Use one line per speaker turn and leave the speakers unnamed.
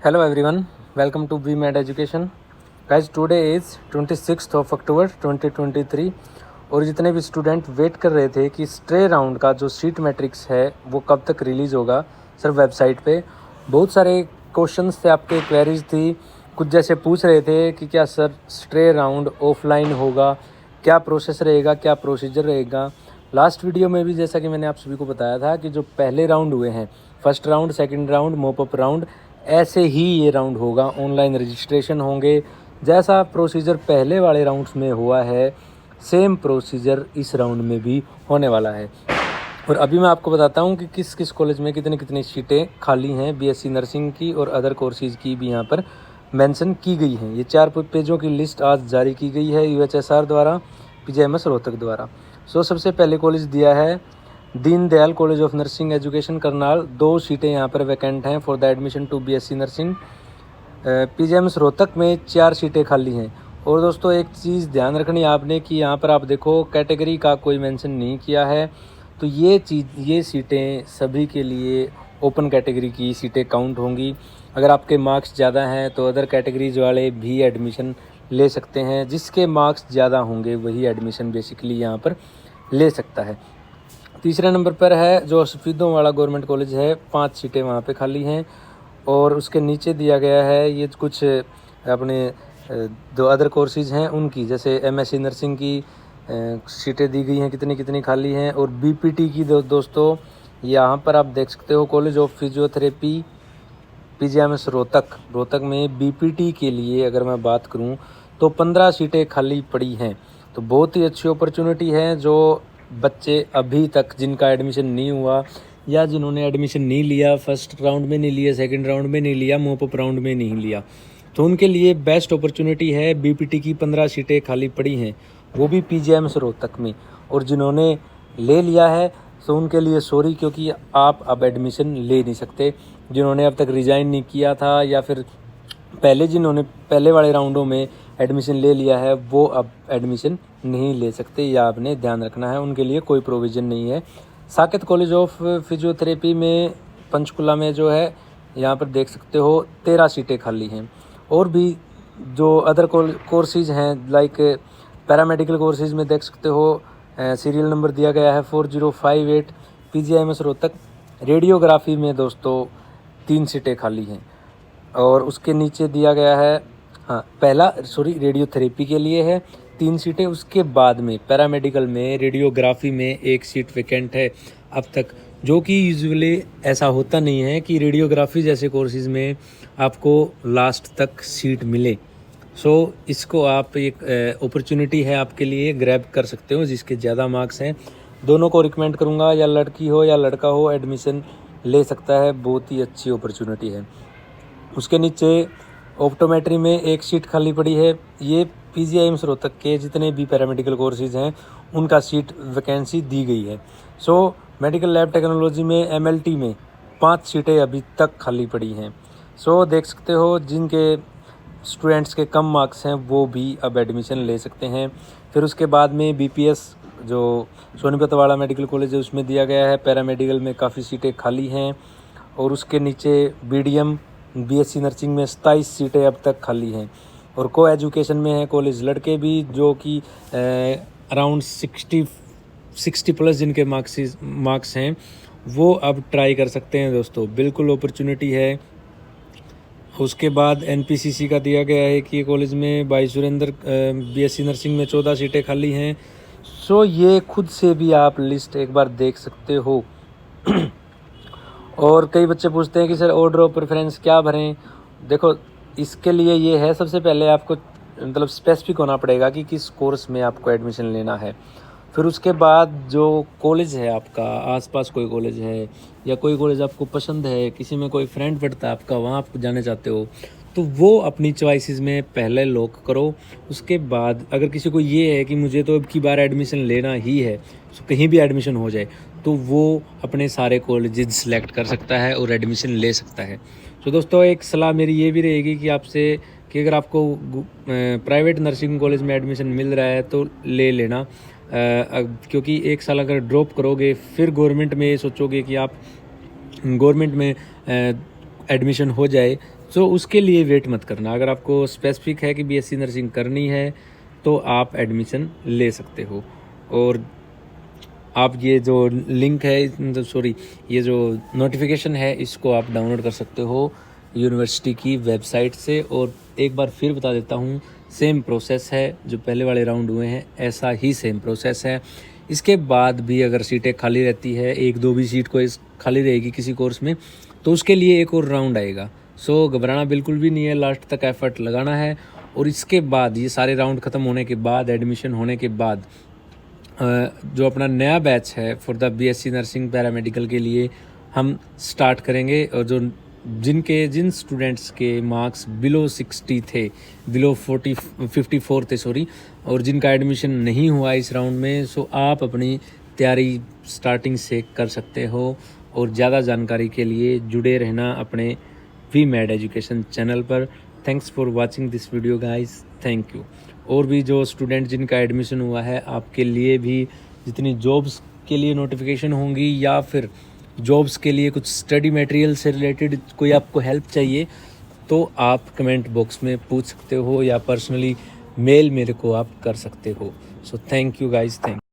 Hello everyone, welcome to VMed Education. Guys, today is 26th of October 2023 और जितने भी student wait कर रहे थे कि स्ट्रे राउंड का जो सीट मैट्रिक्स है वो कब तक रिलीज़ होगा सर वेबसाइट पे, बहुत सारे क्वेश्चंस थे, आपके क्वेरीज थी। कुछ जैसे पूछ रहे थे कि क्या सर स्ट्रे राउंड ऑफलाइन होगा, क्या प्रोसेस रहेगा, क्या प्रोसीजर रहेगा। लास्ट वीडियो में भी जैसा कि मैंने आप सभी को बताया था कि जो पहले राउंड हुए हैं, first round, second round, mop-up round, ऐसे ही ये राउंड होगा। ऑनलाइन रजिस्ट्रेशन होंगे, जैसा प्रोसीजर पहले वाले राउंड्स में हुआ है सेम प्रोसीजर इस राउंड में भी होने वाला है। और अभी मैं आपको बताता हूँ कि किस किस कॉलेज में कितनी कितनी सीटें खाली हैं। बीएससी नर्सिंग की और अदर कोर्सेज़ की भी यहाँ पर मेंशन की गई हैं। ये 4 पेजों की लिस्ट आज जारी की गई है यूएचएसआर द्वारा, पीजीआईएमएस रोहतक द्वारा। सबसे पहले कॉलेज दिया है Deendayal college of nursing education Karnal. 2 सीटें यहाँ पर वैकेंट हैं for the admission to BSc nursing. PGIMS Rohtak में 4 सीटें खाली हैं। और दोस्तों एक चीज़ ध्यान रखनी आपने कि यहाँ पर आप देखो कैटेगरी का कोई मेंशन नहीं किया है, तो ये सीटें सभी के लिए ओपन कैटेगरी की सीटें काउंट होंगी। अगर आपके मार्क्स ज़्यादा हैं तो अदर कैटेगरीज वाले भी एडमिशन ले सकते हैं। जिसके मार्क्स ज़्यादा होंगे वही एडमिशन बेसिकली यहाँ पर ले सकता है। तीसरे नंबर पर है जो सफीदों वाला गवर्नमेंट कॉलेज है, 5 सीटें वहाँ पे खाली हैं। और उसके नीचे दिया गया है ये कुछ अपने जो अदर कोर्सेज़ हैं उनकी, जैसे एमएससी नर्सिंग की सीटें दी गई हैं कितनी कितनी खाली हैं। और बीपीटी की दोस्तों यहाँ पर आप देख सकते हो college of physiotherapy PGIMS Rohtak में बीपीटी के लिए अगर मैं बात करूँ तो 15 सीटें खाली पड़ी हैं। तो बहुत ही अच्छी अपॉर्चुनिटी है। जो बच्चे अभी तक जिनका एडमिशन नहीं हुआ या जिन्होंने एडमिशन नहीं लिया, फर्स्ट राउंड में नहीं लिया, सेकंड राउंड में नहीं लिया, मोपअप राउंड में नहीं लिया, तो उनके लिए बेस्ट अपॉर्चुनिटी है। बीपीटी की 15 सीटें खाली पड़ी हैं, वो भी पीजीआईएमएस रोहतक में। और जिन्होंने ले लिया है तो उनके लिए सॉरी, क्योंकि आप अब एडमिशन ले नहीं सकते। जिन्होंने अब तक रिज़ाइन नहीं किया था या फिर जिन्होंने पहले वाले राउंडों में एडमिशन ले लिया है वो अब एडमिशन नहीं ले सकते, या आपने ध्यान रखना है, उनके लिए कोई प्रोविज़न नहीं है। साकेत कॉलेज ऑफ फिजियोथेरेपी में पंचकुला में जो है यहाँ पर देख सकते हो 13 सीटें खाली हैं। और भी जो अदर कोर्सेज़ हैं लाइक पैरामेडिकल कोर्सेज़ में देख सकते हो सीरियल नंबर दिया गया है 4058 पीजीआईएमएस रोहतक। रेडियोग्राफी में दोस्तों 3 सीटें खाली हैं। और उसके नीचे दिया गया है रेडियोथेरेपी के लिए है 3 सीटें। उसके बाद में पैरामेडिकल में रेडियोग्राफी में 1 सीट वैकेंट है अब तक, जो कि यूजुअली ऐसा होता नहीं है कि रेडियोग्राफी जैसे कोर्सेज़ में आपको लास्ट तक सीट मिले। इसको आप एक अपॉर्चुनिटी है आपके लिए, ग्रैब कर सकते हो। जिसके ज़्यादा मार्क्स हैं दोनों को रिकमेंड करूँगा, या लड़की हो या लड़का हो एडमिशन ले सकता है, बहुत ही अच्छी अपॉर्चुनिटी है। उसके नीचे ऑप्टोमेट्री में 1 सीट खाली पड़ी है। ये पीजीआईएमएस रोहतक के जितने भी पैरामेडिकल कोर्सेज़ हैं उनका सीट वैकेंसी दी गई है। मेडिकल लैब टेक्नोलॉजी में एमएलटी में 5 सीटें अभी तक खाली पड़ी हैं। देख सकते हो जिनके स्टूडेंट्स के कम मार्क्स हैं वो भी अब एडमिशन ले सकते हैं। फिर उसके बाद में बीपीएस जो सोनीपत वाला मेडिकल कॉलेज है उसमें दिया गया है, पैरामेडिकल में काफ़ी सीटें खाली हैं। और उसके नीचे बीडीएम बीएससी नर्सिंग में 27 सीटें अब तक खाली हैं। और को एजुकेशन में है कॉलेज लड़के भी, जो कि अराउंड 60 प्लस जिनके मार्क्स हैं वो अब ट्राई कर सकते हैं दोस्तों, बिल्कुल अपॉर्चुनिटी है। उसके बाद एनपीसीसी का दिया गया है कि कॉलेज में भाई सुरेंद्र बीएससी नर्सिंग में 14 सीटें खाली हैं। ये खुद से भी आप लिस्ट एक बार देख सकते हो। और कई बच्चे पूछते हैं कि सर ऑर्डर ऑफ प्रेफरेंस क्या भरें। देखो इसके लिए ये है, सबसे पहले आपको मतलब स्पेसिफिक होना पड़ेगा कि किस कोर्स में आपको एडमिशन लेना है। फिर उसके बाद जो कॉलेज है आपका, आसपास कोई कॉलेज है या कोई कॉलेज आपको पसंद है, किसी में कोई फ्रेंड पढ़ता है आपका, वहाँ आप जाने चाहते हो, तो वो अपनी चॉइसेस में पहले लॉक करो। उसके बाद अगर किसी को ये है कि मुझे तो अब की बार एडमिशन लेना ही है, तो कहीं भी एडमिशन हो जाए, तो वो अपने सारे कॉलेजेस सिलेक्ट कर सकता है और एडमिशन ले सकता है। तो दोस्तों एक सलाह मेरी ये भी रहेगी कि आपसे कि अगर आपको प्राइवेट नर्सिंग कॉलेज में एडमिशन मिल रहा है तो ले लेना, क्योंकि 1 साल अगर ड्रॉप करोगे फिर गवर्नमेंट में ये सोचोगे कि आप गवर्नमेंट में एडमिशन हो जाए, तो उसके लिए वेट मत करना। अगर आपको स्पेसिफिक है कि बीएससी नर्सिंग करनी है तो आप एडमिशन ले सकते हो। और आप ये जो लिंक है, सॉरी, ये जो नोटिफिकेशन है, इसको आप डाउनलोड कर सकते हो यूनिवर्सिटी की वेबसाइट से। और एक बार फिर बता देता हूँ, सेम प्रोसेस है, जो पहले वाले राउंड हुए हैं ऐसा ही सेम प्रोसेस है। इसके बाद भी अगर सीटें खाली रहती है, एक दो भी सीट कोई खाली रहेगी किसी कोर्स में, तो उसके लिए एक और राउंड आएगा। सो घबराना बिल्कुल भी नहीं है, लास्ट तक एफर्ट लगाना है। और इसके बाद ये सारे राउंड ख़त्म होने के बाद, एडमिशन होने के बाद, जो अपना नया बैच है for the BSc nursing paramedical के लिए हम स्टार्ट करेंगे। और जिन स्टूडेंट्स के मार्क्स बिलो 60 थे, बिलो 54 थे सॉरी, और जिनका एडमिशन नहीं हुआ इस राउंड में, सो आप अपनी तैयारी स्टार्टिंग से कर सकते हो। और ज़्यादा जानकारी के लिए जुड़े रहना अपने VMed एजुकेशन चैनल पर। Thanks for watching this video guys, thank you. और भी जो स्टूडेंट जिनका एडमिशन हुआ है, आपके लिए भी जितनी जॉब्स के लिए नोटिफिकेशन होंगी या फिर जॉब्स के लिए कुछ स्टडी मटेरियल से रिलेटेड कोई आपको हेल्प चाहिए, तो आप कमेंट बॉक्स में पूछ सकते हो या पर्सनली मेल मेरे को आप कर सकते हो। So thank you guys, thank